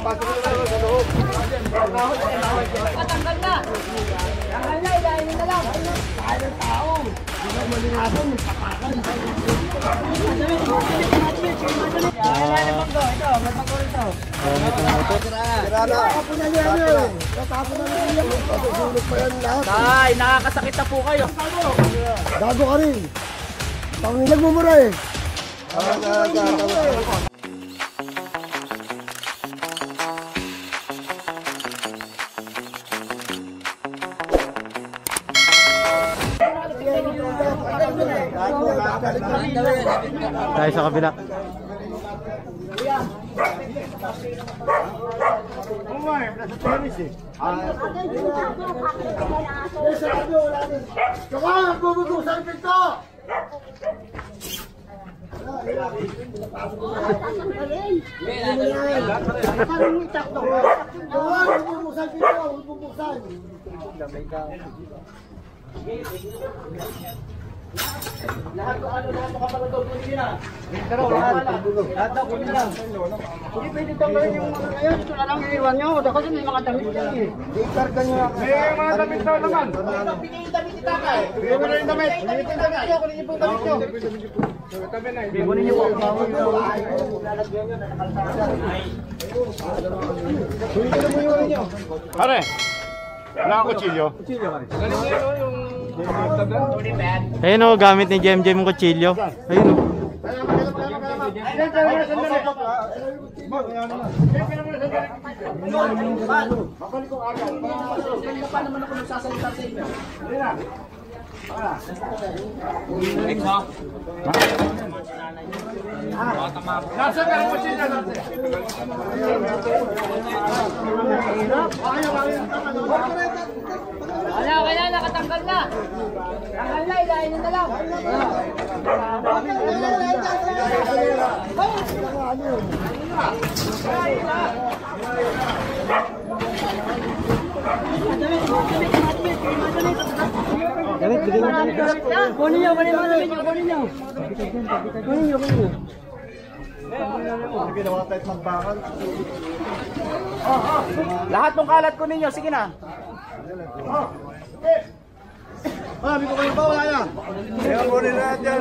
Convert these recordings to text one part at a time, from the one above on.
Patanggal na. Tanggal na, ilahin na lang. Tayo ng tao. Hindi na malingasan, magpapakan. Ito, may pagko rito. Tira na. Tapon na niya yun. Tapon na niya yun. Patusulog pa yan lahat. Tay, nakakasakit na po kayo. Gago ka rin. Pangilag mo mura eh. Tayo sa kabila. Lahat ng kapalagod ko nila. Pero lahat daw ko nila. Hindi pwede tanggalin yung mga ngayon. Ito na lang iiwan nyo. Kasi may mga damit yan eh. Ikarga nyo lang. May mga damit daw naman. Bigay yung damit ni Takay. Bigay mo na yung damit. Bigay yung damit nyo. Kunin niyo po yung damit nyo. Tabi na. Kunin niyo po. Pare, wala akong kutsilyo. Ayun o, gamit ni JMJ mong kutsilyo. Ayun o. Paano naman ako nagsasalita sa inyo? Nasa ka ang kutsilyo natin. Kaya nakatanggal na. Tanggal na, ilahin na lang. Kunin nyo, kunin nyo. Lahat ng kalat ko ninyo. Sige na. Marami ko kayo ba? Wala yan. Kaya mo rin natin.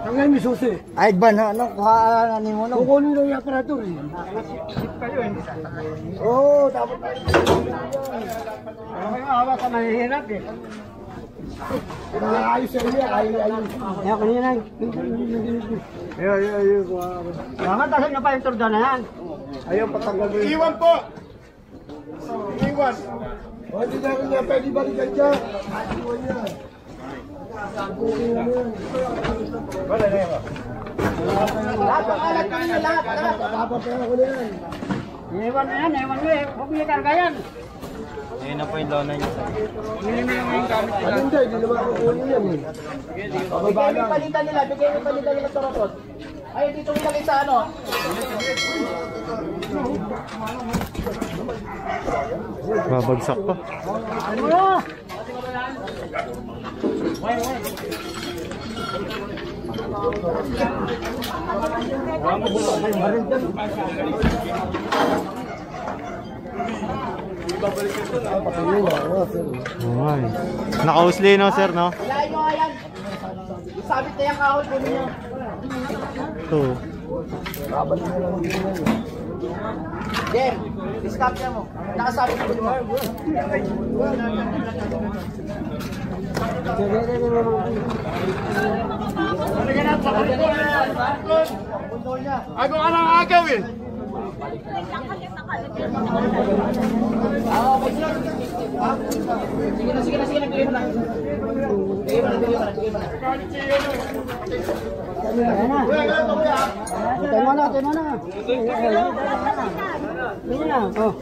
Tanggal mo susi. Ay, ba na? Ano? Kuhaan mo na. Kukunin lang yung aparatur eh. Oo, dapat tayo. May awa ka mahihirap eh. Ayos sa iyo, ayos. Kaya kanina. Ayun. Kaya tasod na pa yung turda na yan. Ayaw patanggal mo. Iwan po. Iwan. O, hindi na rin niya pwede balikan dyan. Iwan niya. Wala na yun. Lahat ng kalat ko ninyo. Lahat. Papapera ko na yan. Iwan na yan. Iwan mo eh. Huwag niya karga yan. Ayun na po yung lona niya. Ano hindi, hindi naman ako kunin yan eh. Bigay mo yung palitan nila. Bigay mo yung palitan nila Torokot. Ay, dito nilagay sa ano. Babagsak pa. Ano na? Ay. Nakausli no sir no? Ilahin nyo nga yan. Isabit na yung kahon po ninyo. Ito. Jem, discount niya mo. Nakasabit po mo. Ako ka lang agaw eh. Sige na, bigay mo na. Tayo mo na. Bigyan na. Oh.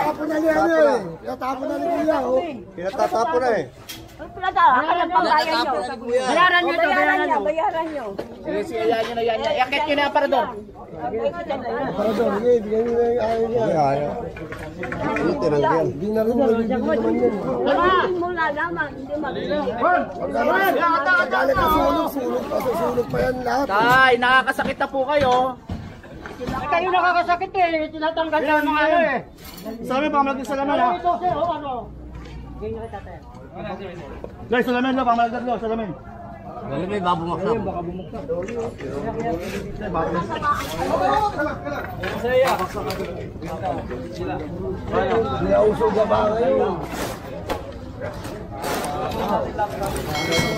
Tapon na niya eh. Tapon na niya oh. Pinatatapo na eh. Bayaran nyo ito, bayaran nyo. Sige, yan. Yakit nyo na yung aparador. Aparador, bigyan nyo na yung ayaw niya. Ano tinanggal? Hindi na rin nabibili naman yan. Hindi mo lalaman, hindi mabibigyan. Galit ka sulog pa yan lahat. Tay, nakakasakit na po kayo. Kayo nakakasakit eh. Tinatanggal na yung mga ano eh. Sabi, pamalag din sa laman ha. Ito sir, o ano? Guys, sa laman lo, pamalag din lo, sa laman. Galing may babumagsak. Niauso ka ba ngayon?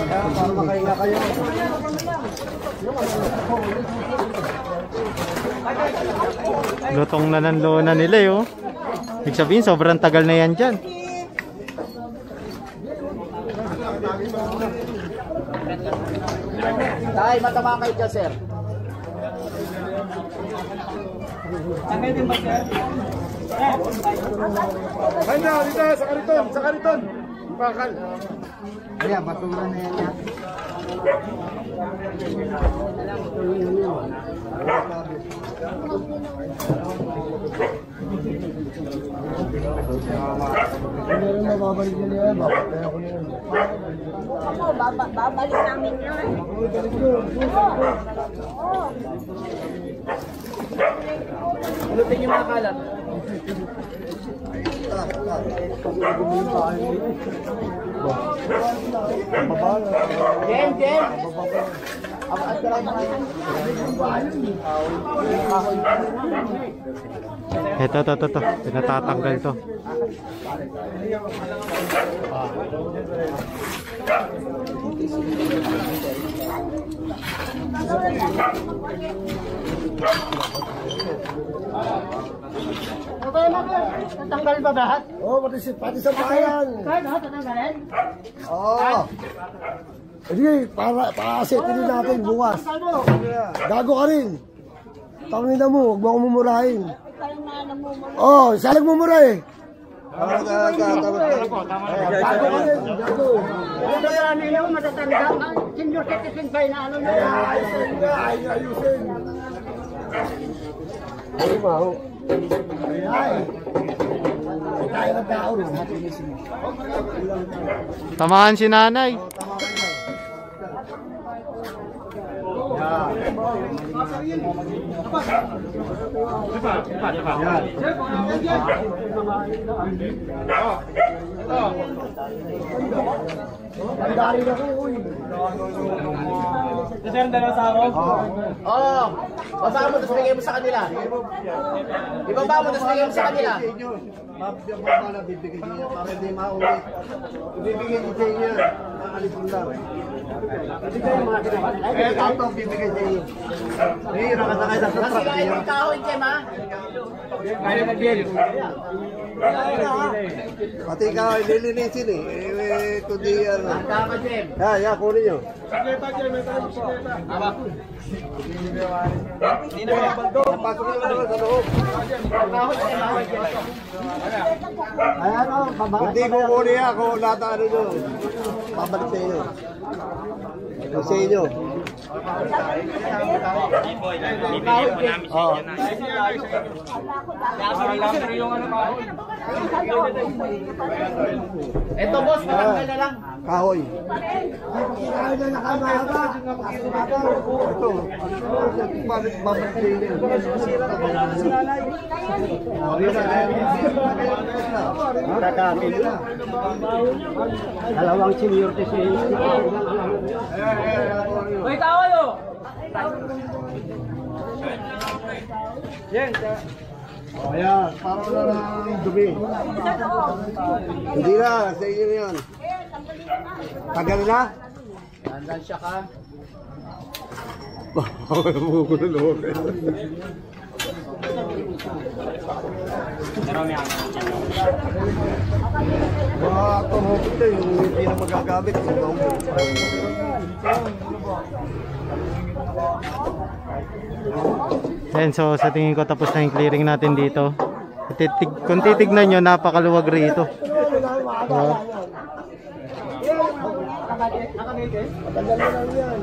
Para makahinga kayo. Lutong na ng lona nila eh, oh. Ibig sabihin, sobrang tagal na yan dyan. Tay, matama kayo dyan sir. Ay na, dito, sa kariton, sa kariton. Bakal. Ayan, patura na yan yan. Hindi rin mababalik nila yan, bakit ako na yan. Oo, babalik namin yan.Ulutin yung mga kalat. Jem, Jem. Ito. Pinatatanggal to. Tatanggal ba lahat? Oo, pati sa bayan. Kahit lahat tatanggalin? Oo. Hindi, para-asetin din natin bukas. Gago ka rin. Tangina mo, huwag mo akong mumurahin. Kayo na namumula. Oo, siya nagmumura eh. Gago ka rin, gago. Ano ba yan nila matatanda? Senior citizen ba na ano nyo? Ayusin nga, ayusin. Ay, maho. Ay. Tayo ng tao rin. Tamahan si nanay. Dari na ko, uy. Oo. Baba mo, tapos bigay mo sa kanila. Ibaba mo, tapos bigay mo sa kanila. Bibigyan niya para hindi maulit. Bibigyan niya sa inyo. Nakalimutan lang. Ito, bibigyan sa inyo. Eh, nakasakay sa truck. Sila yung kahoy, Jem, ha? Pati ikaw, nilinisin eh. Kundi yan. Tama, Jem. Kunin nyo. Pasok nyo naman sa loob. Ayan o, baba. Hindi ko kunin ako lahat ano nyo. Babalik sa inyo. Sa inyo. Oo. Ito, boss, matanggal na lang. Kahoy. Kaya na nakamaga. Ito. Babalik sa inyo. Dalawang senior citizen. Uy, kahoy, oh! Ayan, parang wala lang dumi. Hindi na, sa inyo na yan. Tagal na? Tandaan siya ka. Tumukot na yung hindi na magagamit. Ayan, so sa tingin ko tapos na yung clearing natin dito. Kung titignan nyo, napakaluwag rito. Matagal na lang yan.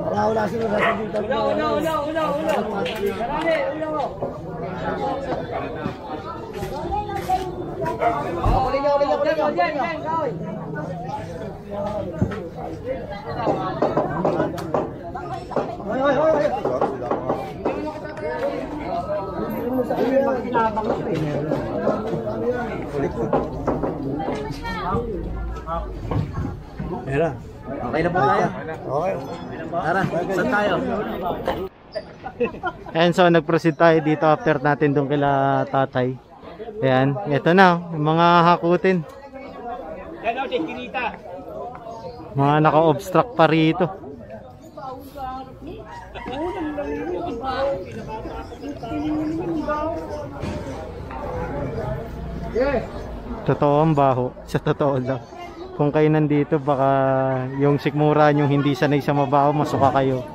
Wala sila sasabitan. Una. Marami, una mo. Era. Okay na po tayo. Okay. Tara, saan tayo? Ayan, so nag-proceed tayo dito after natin doon kila tatay. Ayan, ito na, yung mga hakutin. Mga naka-obstruct pa rito. Totoo ang baho, sa totoo lang. Kung kayo nandito, baka yung sikmura nyo hindi sanay sa mabaho, masuka kayo.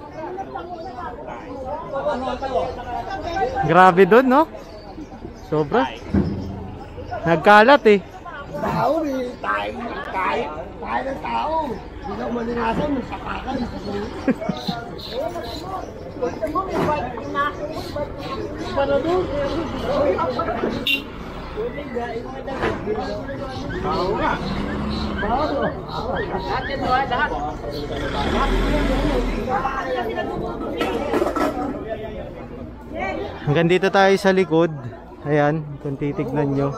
Grabe doon, no? Sobra. Nagkalat eh. Tao eh, tayo ng tao. Hindi ka malinasan, sapakan. Hanggang dito tayo sa likod. Ayan, kung titignan nyo.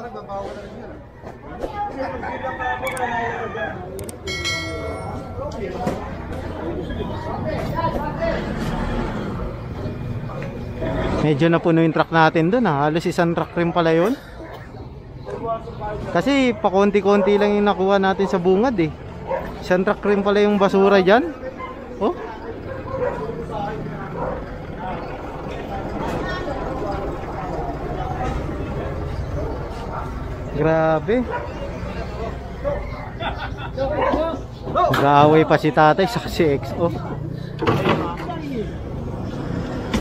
Medyo napuno yung truck natin dun ha. Halos isang truck rin pala yun. Kasi pakonti-konti lang yung nakuha natin sa bungad eh. Isang truck rin pala yung basura dyan. Oh. Grabe. Nag-aaway pa si tatay sa si XO.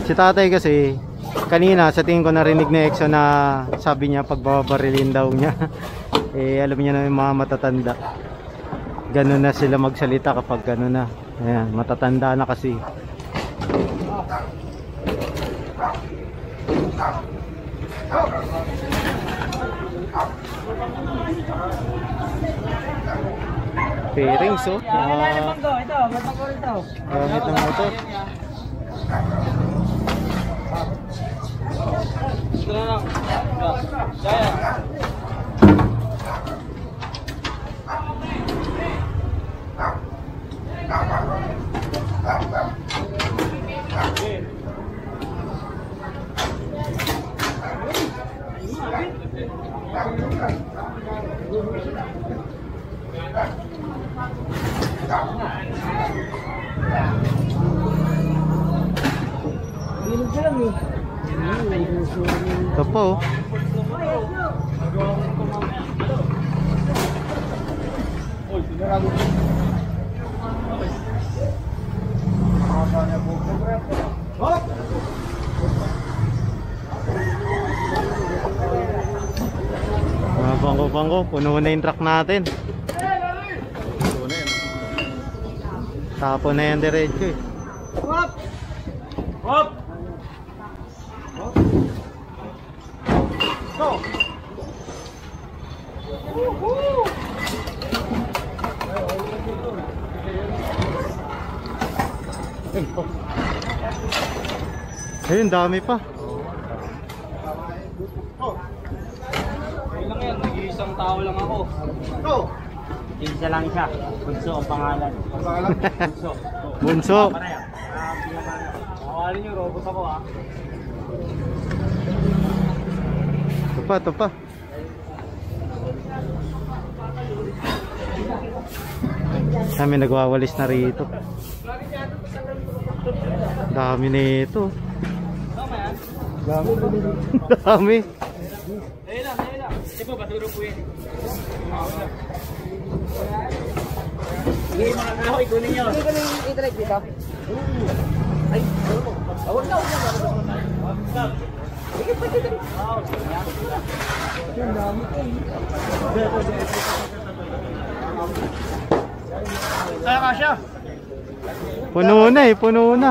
Si tatay kasi kanina sa tingin ko narinig na EXO na sabi niya pagbabarilin daw niya. Eh alam niya na yung mga matatanda. Ganun na sila magsalita kapag ganun na. Ayan, matatanda na kasi. Pairings oh. Ito, matangko rito. Gamit ng motor. Ito po. Bangko-bangko, puno na yung truck natin. Tapo na yan diretso eh. Hop! Hop! Go! Ayun, dami pa. Ilang yan, nag-iisang tao lang ako. Go! Isa lang siya. Bunso ang pangalan. Bunso. Bunso. Awalan niyo, robot ako ha. Ito pa. Kami nagwawalis na rito. Dami nito. Dami. Ayun lang. Ito, basuro po yan. Sige, mga kahoy, kunin nyo. Sige, kunin yung i-drive dito. Ay, huwag na. Sige, pwede dito. Yan, dami ko. Kaya kasya. Puno na eh, puno na.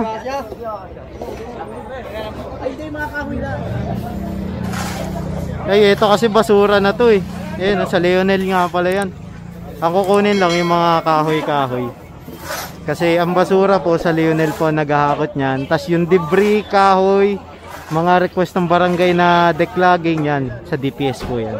Ay, hindi mga kahoy lang. Ay, ito kasi basura na to eh. Ayan, sa Leonel nga pala yan. Ang kukunin lang yung mga kahoy-kahoy. Kasi ang basura po sa Leonel po naghahakot niyan. Tapos yung debris, kahoy, mga request ng barangay na declogging yan. Sa DPS po yan.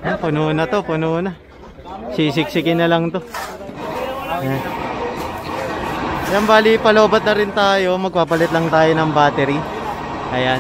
Ayan, puno na to, puno na. Sisiksikin na lang to. Ayan. Yan, bali palobat na rin tayo. Magpapalit lang tayo ng battery. Ayan.